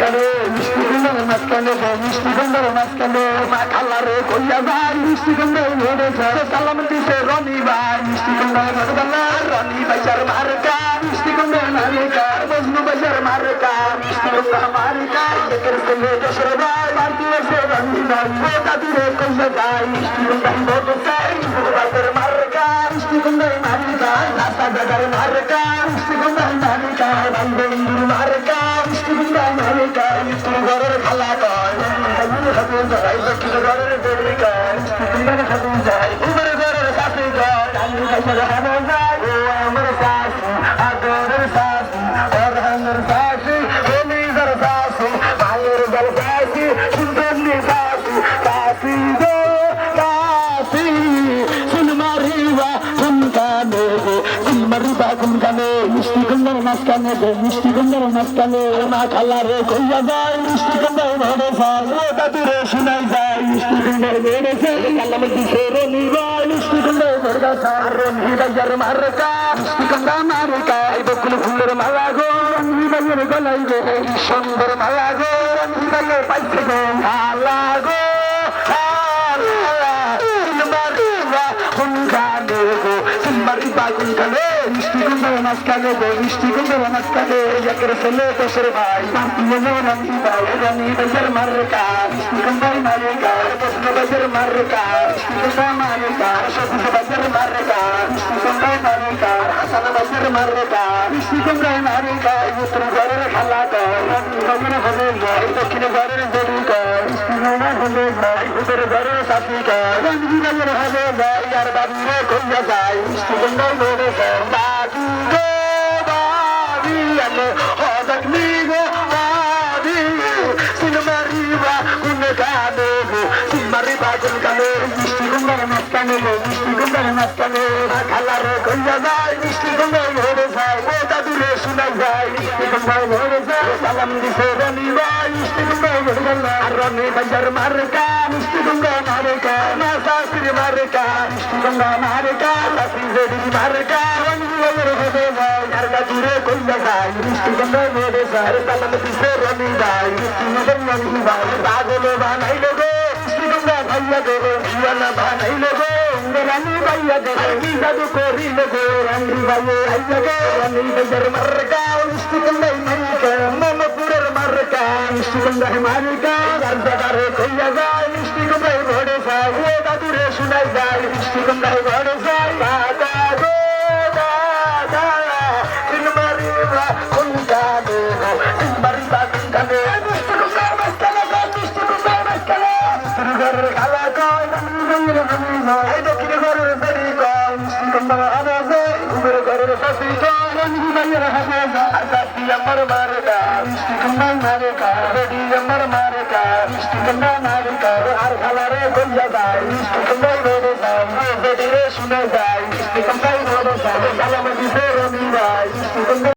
মাঝখানে মিষ্টি কুমড়ার মাঝখানে মিষ্টি কুমড়ার মাঝখানে মা খালারে কইয়া ভাই মিষ্টি কুমড়ার ধরেছে সালাম দিছে রনি ভাই মিষ্টি কুমড়ার ধরবালা রনি বাজার মার্কা মিষ্টি কুমড়ার মার্কা বজনু বাজার মার্কা মিষ্টি কুমড়া মার্কা একের সঙ্গে দশর ভাই ভারতীয় সে রনি ভাই ও দাদুরে কইয়া ভাই মিষ্টি কুমড়ার ধরেছে বাজার মার্কা মিষ্টি কুমড়ার মার্কা রাস্তা বাজার মার্কা মিষ্টি কুমড়ার মার্কা ভাই বন্ধুর মার্কা মিষ্টি কুমড়ার মার্কা মিষ্টি ঘরের খালা কয় ঘরের বেড়ি কয় মিষ্টি কুমড়ার খাবি যায় উমের ঘরের সাথে কয় আমি কাছে খাবো যাই ও আমার শাশু আদরের শাশু অরহানের শাশু কলিজার শাশু মায়ের গল শাশু সুন্দরী শাশু কাশি গো কাশি সুনমারিবা কুনকানে গো সুনমারিবা কুনকানে মিষ্টি কুমড়ার মাঝখানে গো মিষ্টি কুমড়ার মাঝখানে মা খালারে কইয়া যায় মিষ্টি কুমড়ার ধরে যায় ও দাদুরে শুনাই যায় মিষ্টি কুমড়ার ধরে যায় কালাম দিছে রনি ভাই মিষ্টি কুমড়ার ধরে যায় রনি বাজার মার্কা মিষ্টি কুমড়া মার্কা এই বকুল ফুলের মালা গো রনি বাজার গলাই গো সুন্দর মালা গো রনি বাজার পাইছে গো মালা গো মিষ্টি কুমড়ার মাঝখানে গো মিষ্টি কুমড়ার মাঝখানে একের ছেলে দোষের ভাই রনি ভাই রনি বাজার মার্কা মিষ্টি কুমড়ার মার্কা বসন বাজার মার্কা মিষ্টি কুমড়া মার্কা সবুজ বাজার মার্কা মিষ্টি কুমড়ার মার্কা হাসান বাজার মার্কা মিষ্টি কুমড়ার মার্কা উত্তর ঘরের খালা কয় রনি বাজার হবে যায় দক্ষিণ ঘরের দেরি কয় মিষ্টি কুমড়ার হবে যায় উত্তর ঘরের সাথী কয় রনি বাজার হবে যায় আর বাবুরে কইয়া যায় মিষ্টি কুমড়ার ধরে যায় বাবু গো বাবি আমি হঠাৎ গো বাবি সিনেমারিবা কোন কানে গো সিনেমারিবা কোন কানে মিষ্টি কুমড়ার মাঝখানে গো মিষ্টি কুমড়ার মাঝখানে খালারে কইয়া যায় মিষ্টি কুমড়ার ধরে যায় ও দাদুরে শুনাই যায় মিষ্টি কুমড়ার ধরে যায় সালাম দিছে রনি ভাই মিষ্টি কুমড়ার ধরে গেল আর রনি বাজার মার্কা মিষ্টি কুমড়া মার্কা না শাশুড়ি মার্কা মিষ্টি কুমড়া মার্কা শাশুড়ি জেডি মার্কা রনি বাজার হবে যায় আর দাদুরে কইয়া যায় মিষ্টি কুমড়ার ধরে যায় সালাম দিছে রনি ভাই মিষ্টি কুমড়ার রনি ভাই পাগল বানাইলো গো মিষ্টি কুমড়া ভাইয়া গো ইয়ানা বানাইলো গো রানী ভাইয়া গো কি জাদু করিলো গো রানী ভাইয়া আইয়া গো রানী বাজার মার্কা মিষ্টি কুমড়ার মার্কা মমপুরের মার্কা মিষ্টি কুমড়ার মার্কা আর দাদারে কইয়া যায় মিষ্টি কুমড়ার ঘরে যায় ও দাদুরে শুনাই যায় মিষ্টি কুমড়ার ঘরে যায় দাদা গো দাদা সিনেমারিবা কোনকানে গো সিনেমারিবা কোনকানে মিষ্টি কুমড়ার মাঝখানে গো মিষ্টি কুমড়ার মাঝখানে মিষ্টি ঘরের খালা কয় এই দক্ষিণ ঘরের বেড়ি কয় মিষ্টি কুমড়ার হবে যায় উমের ঘরের শাশি কয় রনি ভাইয়ের হবে যায় আর শাশি আমার মার্কা মিষ্টি কুমড়ার মার্কা বেড়ি আমার মার্কা মিষ্টি কুমড়া মার্কা আর খালারে কইয়া যায় মিষ্টি কুমড়ার ধরে যায় বেড়ি রে শুনে যায় মিষ্টি কুমড়ার ধরে যায় সালাম দিছে রনি ভাই মিষ্টি কুমড়া